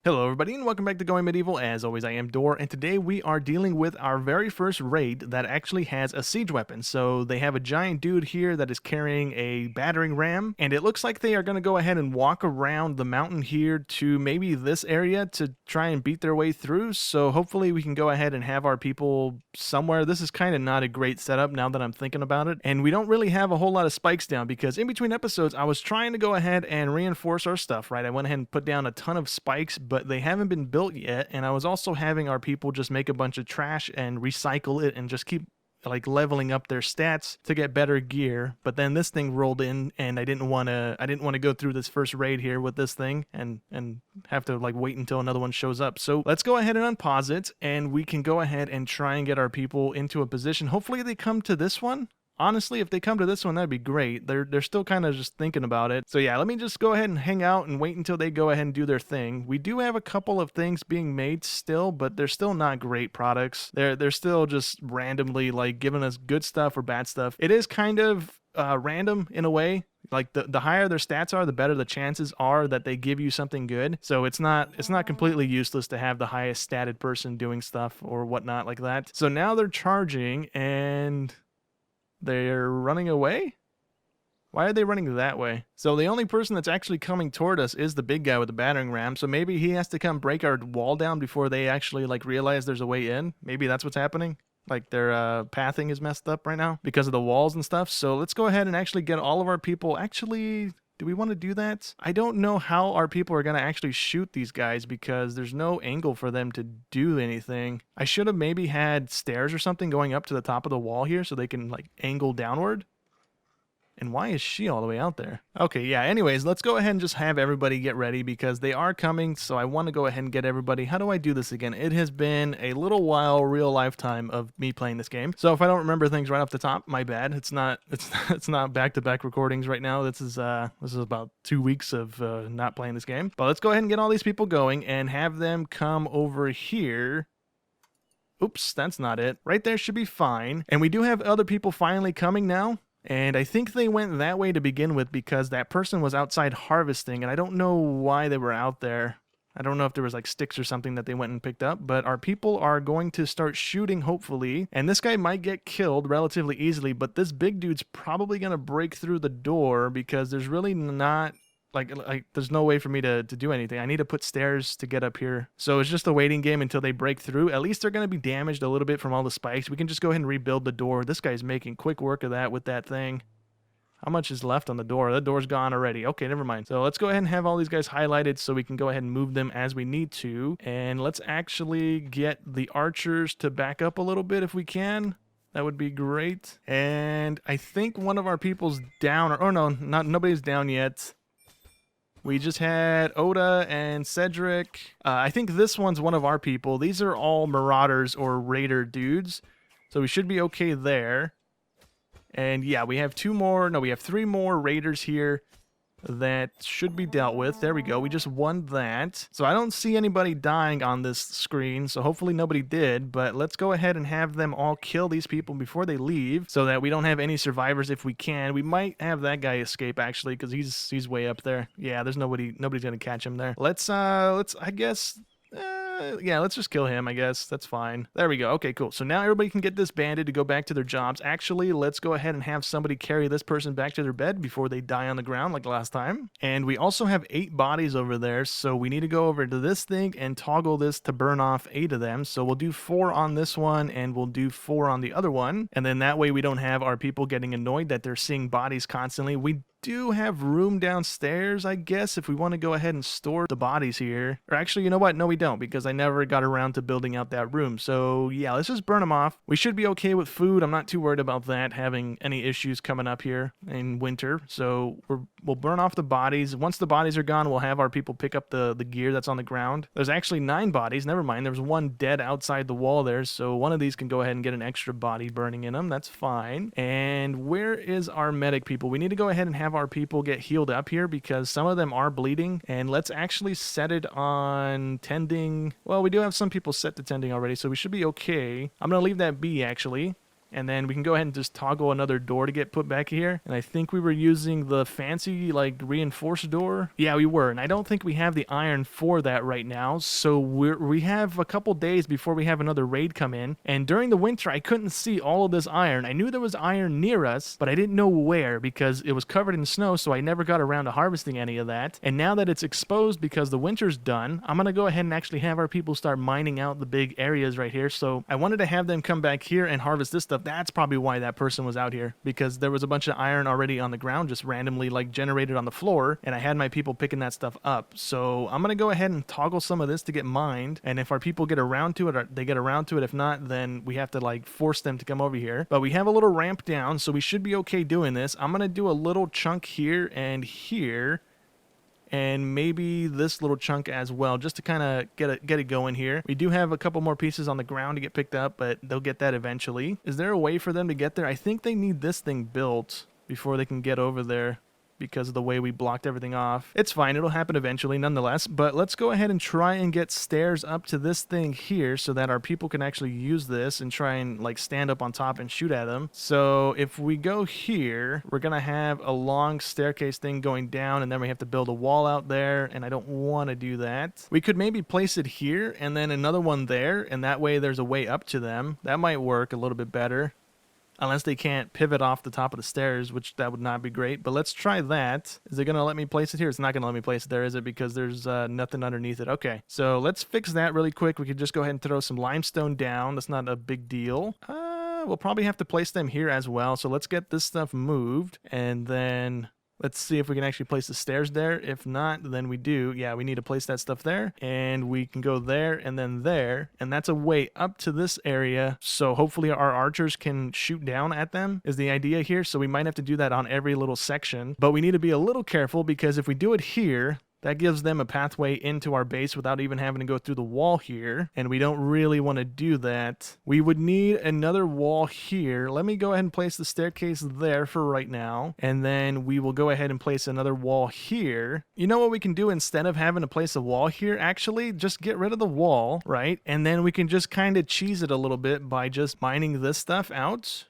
Hello everybody and welcome back to Going Medieval. As always, I am Dor, and today we are dealing with our very first raid that actually has a siege weapon. So they have a giant dude here that is carrying a battering ram, and it looks like they are going to go ahead and walk around the mountain here to maybe this area to try and beat their way through. So hopefully we can go ahead and have our people somewhere. This is kind of not a great setup now that I'm thinking about it, and we don't really have a whole lot of spikes down because in between episodes I was trying to go ahead and reinforce our stuff, right? I went ahead and put down a ton of spikes, but they haven't been built yet, and I was also having our people just make a bunch of trash and recycle it and just keep like leveling up their stats to get better gear. But then this thing rolled in, and I didn't want to go through this first raid here with this thing and have to like wait until another one shows up. So let's go ahead and unpause it, and we can go ahead and try and get our people into a position. Hopefully they come to this one. Honestly, if they come to this one, that'd be great. They're still kind of just thinking about it. So yeah, let me just go ahead and hang out and wait until they go ahead and do their thing. We do have a couple of things being made still, but they're still not great products. They're still just randomly like giving us good stuff or bad stuff. It is kind of random in a way. Like the higher their stats are, the better the chances are that they give you something good. So it's not completely useless to have the highest statted person doing stuff or whatnot like that. So now they're charging and they're running away? Why are they running that way? So the only person that's actually coming toward us is the big guy with the battering ram. So maybe he has to come break our wall down before they actually like realize there's a way in. Maybe that's what's happening. Like their pathing is messed up right now because of the walls and stuff. So let's go ahead and actually get all of our people. Actually, do we want to do that? I don't know how our people are going to actually shoot these guys because there's no angle for them to do anything. I should have maybe had stairs or something going up to the top of the wall here so they can like angle downward. And why is she all the way out there? Okay, yeah, anyways, let's go ahead and just have everybody get ready because they are coming, so I want to go ahead and get everybody. How do I do this again? It has been a little while, real lifetime of me playing this game. So if I don't remember things right off the top, my bad. It's not back-to-back recordings right now. This is about 2 weeks of not playing this game. But let's go ahead and get all these people going and have them come over here. Oops, that's not it. Right there should be fine. And we do have other people finally coming now. And I think they went that way to begin with because that person was outside harvesting, and I don't know why they were out there. I don't know if there was like sticks or something that they went and picked up, but our people are going to start shooting, hopefully. And this guy might get killed relatively easily, but this big dude's probably going to break through the door because there's really not... Like there's no way for me to do anything. I need to put stairs to get up here. So it's just a waiting game until they break through. At least they're going to be damaged a little bit from all the spikes. We can just go ahead and rebuild the door. This guy's making quick work of that with that thing. How much is left on the door? The door's gone already. Okay, never mind. So let's go ahead and have all these guys highlighted so we can go ahead and move them as we need to. And let's actually get the archers to back up a little bit if we can. That would be great. And I think one of our people's down. Or no, nobody's down yet. We just had Oda and Cedric. I think this one's one of our people. These are all Marauders or Raider dudes. So we should be okay there. And yeah, we have three more Raiders here that should be dealt with. There we go. We just won that. So I don't see anybody dying on this screen, so hopefully nobody did, but let's go ahead and have them all kill these people before they leave so that we don't have any survivors if we can. We might have that guy escape actually because he's way up there. Yeah, there's nobody's going to catch him there. Let's I guess yeah, let's just kill him, I guess. That's fine. There we go. Okay, cool. So now everybody can get disbanded to go back to their jobs. Actually, let's go ahead and have somebody carry this person back to their bed before they die on the ground like last time. And we also have 8 bodies over there, so we need to go over to this thing and toggle this to burn off 8 of them. So we'll do 4 on this one, and we'll do 4 on the other one. And then that way we don't have our people getting annoyed that they're seeing bodies constantly. We do have room downstairs, I guess, if we want to go ahead and store the bodies here. Or actually, you know what? No, we don't, because I never got around to building out that room. So yeah, let's just burn them off. We should be okay with food. I'm not too worried about that, having any issues coming up here in winter. So we'll burn off the bodies. Once the bodies are gone, we'll have our people pick up the gear that's on the ground. There's actually 9 bodies. Never mind. There's one dead outside the wall there. So one of these can go ahead and get an extra body burning in them. That's fine. And where is our medic people? We need to go ahead and have our people get healed up here because some of them are bleeding. And let's actually set it on tending. Well, we do have some people set to tending already, so we should be okay. I'm going to leave that be, actually. And then we can go ahead and just toggle another door to get put back here. And I think we were using the fancy, like, reinforced door. Yeah, we were. And I don't think we have the iron for that right now. So we have a couple days before we have another raid come in. And during the winter, I couldn't see all of this iron. I knew there was iron near us, but I didn't know where because it was covered in snow. So I never got around to harvesting any of that. And now that it's exposed because the winter's done, I'm going to go ahead and actually have our people start mining out the big areas right here. So I wanted to have them come back here and harvest this stuff. That's probably why that person was out here, because there was a bunch of iron already on the ground, just randomly like generated on the floor, and I had my people picking that stuff up. So I'm gonna go ahead and toggle some of this to get mined, and if our people get around to it, or they get around to it. If not, then we have to like force them to come over here. But we have a little ramp down, so we should be okay doing this. I'm gonna do a little chunk here and here, and maybe this little chunk as well, just to kind of get it going here. We do have a couple more pieces on the ground to get picked up, but they'll get that eventually. Is there a way for them to get there? I think they need this thing built before they can get over there, because of the way we blocked everything off. It's fine, it'll happen eventually nonetheless, but let's go ahead and try and get stairs up to this thing here so that our people can actually use this and try and like stand up on top and shoot at them. So if we go here, we're gonna have a long staircase thing going down, and then we have to build a wall out there, and I don't want to do that. We could maybe place it here and then another one there, and that way there's a way up to them. That might work a little bit better. Unless they can't pivot off the top of the stairs, which that would not be great. But let's try that. Is it going to let me place it here? It's not going to let me place it there, is it? Because there's nothing underneath it. Okay, so let's fix that really quick. We could just go ahead and throw some limestone down. That's not a big deal. We'll probably have to place them here as well. So let's get this stuff moved. And then let's see if we can actually place the stairs there. If not, then we do. Yeah, we need to place that stuff there. And we can go there and then there. And that's a way up to this area. So hopefully our archers can shoot down at them is the idea here. So we might have to do that on every little section. But we need to be a little careful, because if we do it here, that gives them a pathway into our base without even having to go through the wall here, and we don't really want to do that. We would need another wall here. Let me go ahead and place the staircase there for right now, and then we will go ahead and place another wall here. You know what we can do instead of having to place a wall here? Actually, just get rid of the wall, right? And then we can just kind of cheese it a little bit by just mining this stuff out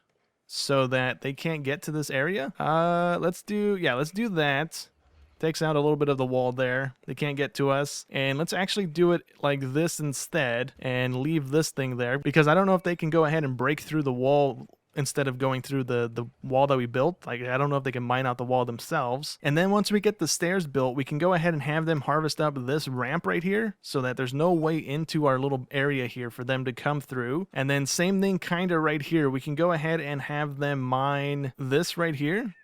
so that they can't get to this area. Let's do that. Takes out a little bit of the wall there. They can't get to us. And let's actually do it like this instead and leave this thing there, because I don't know if they can go ahead and break through the wall instead of going through the wall that we built. Like, I don't know if they can mine out the wall themselves. And then once we get the stairs built, we can go ahead and have them harvest up this ramp right here so that there's no way into our little area here for them to come through. And then same thing kind of right here. We can go ahead and have them mine this right here.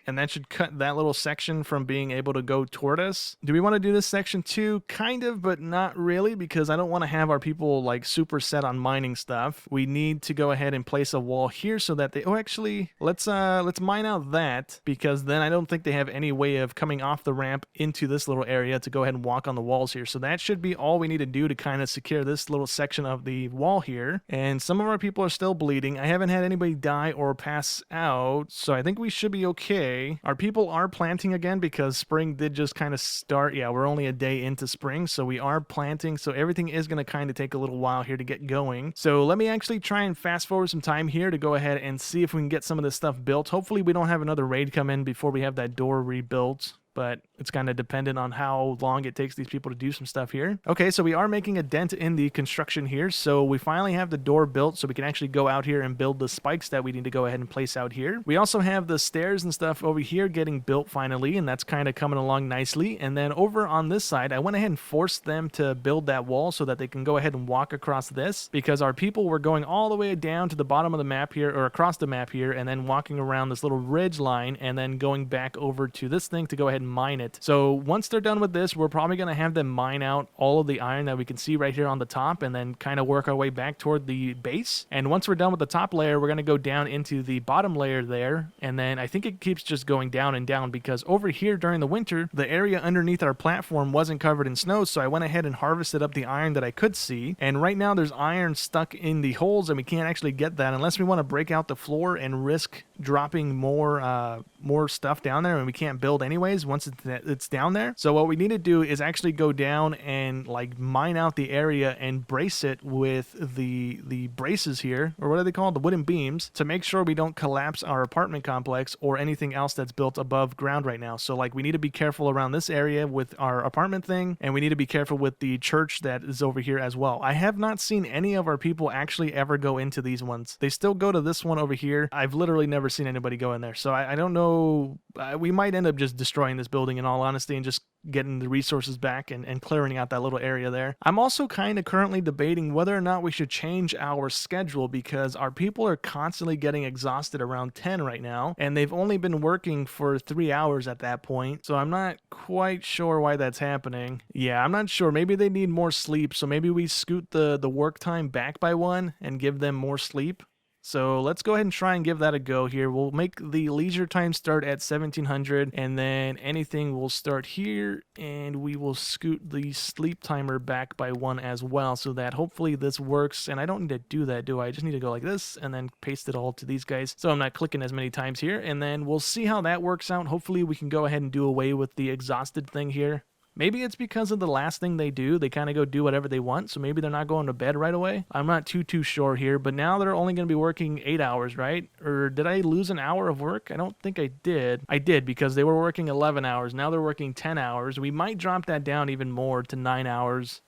And that should cut that little section from being able to go toward us. Do we want to do this section too? Kind of, but not really, because I don't want to have our people like super set on mining stuff. We need to go ahead and place a wall here so that they, actually, let's mine out that, because then I don't think they have any way of coming off the ramp into this little area to go ahead and walk on the walls here. So that should be all we need to do to kind of secure this little section of the wall here. And some of our people are still bleeding. I haven't had anybody die or pass out, so I think we should be okay. Our people are planting again because spring did just kind of start. Yeah, we're only a day into spring, so we are planting. So everything is going to kind of take a little while here to get going. So let me actually try and fast forward some time here to go ahead and see if we can get some of this stuff built. Hopefully we don't have another raid come in before we have that door rebuilt, but it's kind of dependent on how long it takes these people to do some stuff here. Okay, so we are making a dent in the construction here. So we finally have the door built so we can actually go out here and build the spikes that we need to go ahead and place out here. We also have the stairs and stuff over here getting built finally, and that's kind of coming along nicely. And then over on this side, I went ahead and forced them to build that wall so that they can go ahead and walk across this, because our people were going all the way down to the bottom of the map here, or across the map here, and then walking around this little ridge line and then going back over to this thing to go ahead and mine it. So once they're done with this, we're probably going to have them mine out all of the iron that we can see right here on the top, and then kind of work our way back toward the base. And once we're done with the top layer, we're going to go down into the bottom layer there, and then I think it keeps just going down and down, because over here during the winter, the area underneath our platform wasn't covered in snow, so I went ahead and harvested up the iron that I could see. And right now there's iron stuck in the holes, and we can't actually get that unless we want to break out the floor and risk dropping more stuff down there, and we can't build anyways. once it's down there. So what we need to do is actually go down and like mine out the area and brace it with the braces here, or what are they called? The wooden beams, to make sure we don't collapse our apartment complex or anything else that's built above ground right now. So like we need to be careful around this area with our apartment thing, and we need to be careful with the church that is over here as well. I have not seen any of our people actually ever go into these ones. They still go to this one over here. I've literally never seen anybody go in there. So I don't know. We might end up just destroying this building in all honesty and just getting the resources back and clearing out that little area there. I'm also kind of currently debating whether or not we should change our schedule, because our people are constantly getting exhausted around 10 right now, and they've only been working for 3 hours at that point. So I'm not quite sure why that's happening. Yeah, I'm not sure. Maybe they need more sleep, so maybe we scoot the work time back by 1 and give them more sleep. So let's go ahead and try and give that a go here. We'll make the leisure time start at 1700, and then anything will start here, and we will scoot the sleep timer back by 1 as well, so that hopefully this works. And I don't need to do that, do I? I just need to go like this and then paste it all to these guys, so I'm not clicking as many times here, and then we'll see how that works out. Hopefully we can go ahead and do away with the exhausted thing here. Maybe it's because of the last thing they do. They kind of go do whatever they want, so maybe they're not going to bed right away. I'm not too sure here, but now they're only going to be working 8 hours, right? Or did I lose an hour of work? I don't think I did. I did, because they were working 11 hours. Now they're working 10 hours. We might drop that down even more to 9 hours.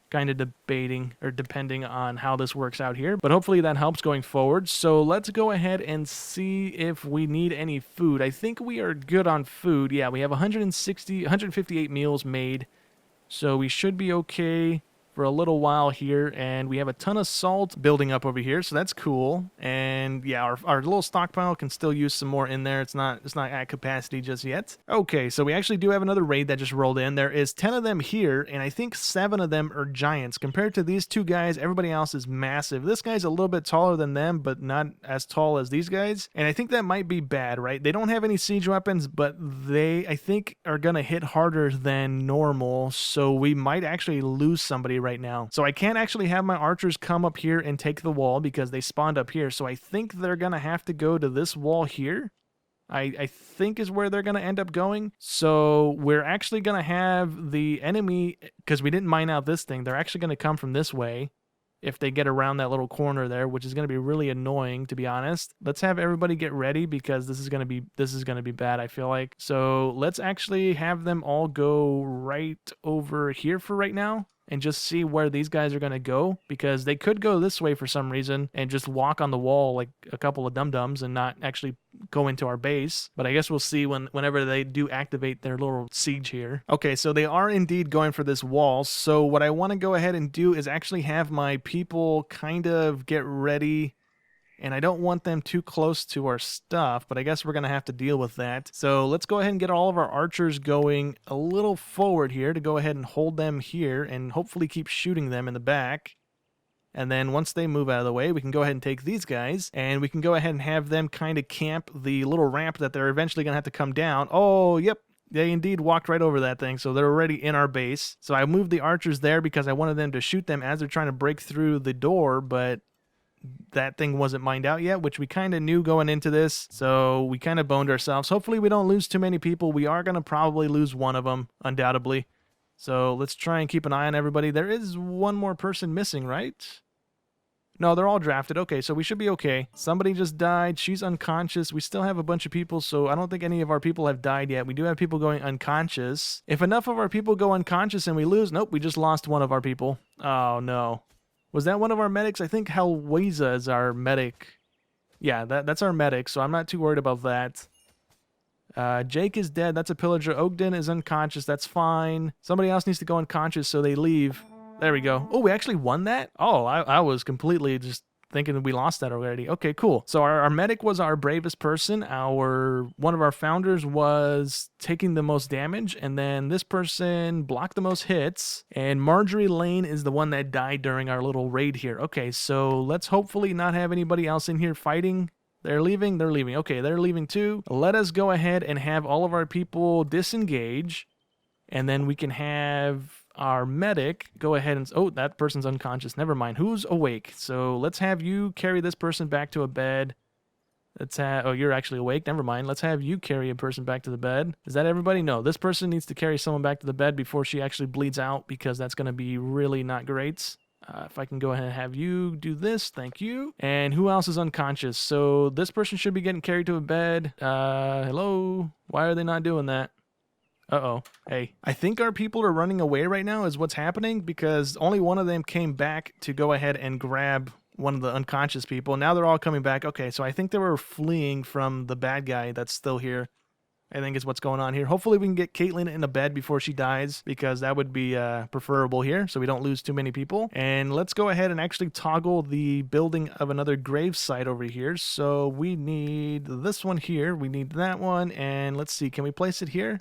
Kind of debating, or depending on how this works out here, but hopefully that helps going forward. So let's go ahead and see if we need any food. I think we are good on food. Yeah, we have 158 meals made, so we should be okay for a little while here, and we have a ton of salt building up over here, so that's cool. And yeah, our little stockpile can still use some more in there. It's not at capacity just yet. Okay, so we actually do have another raid that just rolled in. There is 10 of them here, and I think 7 of them are giants. Compared to these 2 guys, everybody else is massive. This guy's a little bit taller than them, but not as tall as these guys, and I think that might be bad, right? They don't have any siege weapons, but they, I think, are gonna hit harder than normal, so we might actually lose somebody right now. So I can't actually have my archers come up here and take the wall because they spawned up here. So I think they're gonna have to go to this wall here. I think is where they're gonna end up going. So we're actually gonna have the enemy, because we didn't mine out this thing, they're actually gonna come from this way if they get around that little corner there, which is going to be really annoying, to be honest. Let's have everybody get ready, because this is going to be bad, I feel like. So let's actually have them all go right over here for right now, and just see where these guys are going to go, because they could go this way for some reason and just walk on the wall like a couple of dum-dums and not actually go into our base. But I guess we'll see whenever they do activate their little siege here. Okay, so they are indeed going for this wall. So what I want to go ahead and do is actually have my people kind of get ready. And I don't want them too close to our stuff, but I guess we're going to have to deal with that. So let's go ahead and get all of our archers going a little forward here to go ahead and hold them here and hopefully keep shooting them in the back. And then once they move out of the way, we can go ahead and take these guys, and we can go ahead and have them kind of camp the little ramp that they're eventually going to have to come down. Oh, yep. They indeed walked right over that thing, so they're already in our base. So I moved the archers there because I wanted them to shoot them as they're trying to break through the door, but that thing wasn't mined out yet, which we kind of knew going into this, so we kind of boned ourselves. Hopefully we don't lose too many people. We are going to probably lose one of them, undoubtedly. So let's try and keep an eye on everybody. There is one more person missing, right? No, they're all drafted. Okay, so we should be okay. Somebody just died. She's unconscious. We still have a bunch of people, so I don't think any of our people have died yet. We do have people going unconscious. If enough of our people go unconscious and we lose, nope, we just lost one of our people. Oh, no. Was that one of our medics? I think Helwiza is our medic. Yeah, that's our medic, so I'm not too worried about that. Jake is dead. That's a pillager. Ogden is unconscious. That's fine. Somebody else needs to go unconscious, so they leave. There we go. Oh, we actually won that? Oh, I was completely just thinking we lost that already. Okay, cool. So our medic was our bravest person. One of our founders was taking the most damage, and then this person blocked the most hits, and Marjorie Lane is the one that died during our little raid here. Okay, so let's hopefully not have anybody else in here fighting. They're leaving? They're leaving. Okay, they're leaving too. Let us go ahead and have all of our people disengage, and then we can have our medic go ahead and... Oh, that person's unconscious. Never mind. Who's awake? So let's have you carry this person back to a bed. Let's have, oh, you're actually awake. Never mind. Let's have you carry a person back to the bed. Is that everybody? No, this person needs to carry someone back to the bed before she actually bleeds out, because that's going to be really not great. If I can go ahead and have you do this, thank you. And who else is unconscious? So this person should be getting carried to a bed. Hello? Why are they not doing that? Uh-oh. Hey. I think our people are running away right now is what's happening, because only one of them came back to go ahead and grab one of the unconscious people. Now they're all coming back. Okay, so I think they were fleeing from the bad guy that's still here. I think is what's going on here. Hopefully we can get Caitlin in a bed before she dies, because that would be preferable here, so we don't lose too many people. And let's go ahead and actually toggle the building of another grave site over here. So we need this one here. We need that one. And let's see, can we place it here?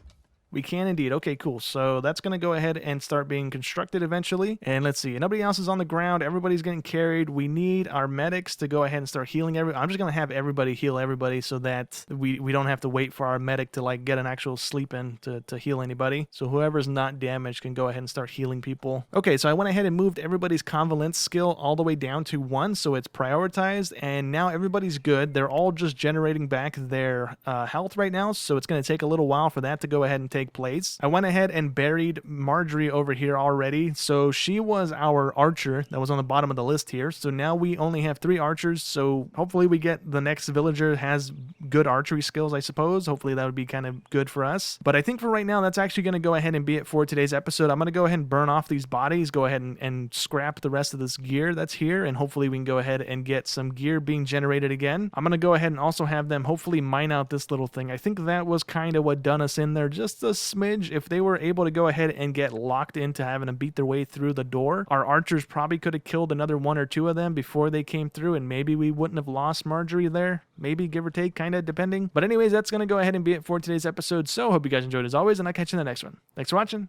We can indeed. Okay, cool. So that's going to go ahead and start being constructed eventually. And let's see. Nobody else is on the ground. Everybody's getting carried. We need our medics to go ahead and start healing everybody. I'm just going to have everybody heal everybody so that we don't have to wait for our medic to like get an actual sleep in to heal anybody. So whoever's not damaged can go ahead and start healing people. Okay, so I went ahead and moved everybody's convalescence skill all the way down to 1, so it's prioritized. And now everybody's good. They're all just generating back their health right now. So it's going to take a little while for that to go ahead and take place. I went ahead and buried Marjorie over here already. So she was our archer that was on the bottom of the list here. So now we only have 3 archers. So hopefully we get the next villager has good archery skills, I suppose. Hopefully that would be kind of good for us. But I think for right now, that's actually going to go ahead and be it for today's episode. I'm going to go ahead and burn off these bodies, go ahead and scrap the rest of this gear that's here. And hopefully we can go ahead and get some gear being generated again. I'm going to go ahead and also have them hopefully mine out this little thing. I think that was kind of what done us in there just a smidge. If they were able to go ahead and get locked into having to beat their way through the door, our archers probably could have killed another 1 or 2 of them before they came through, and maybe we wouldn't have lost Marjorie there. Maybe, give or take, kind of depending. But anyways, that's going to go ahead and be it for today's episode. So hope you guys enjoyed as always, and I'll catch you in the next one. Thanks for watching.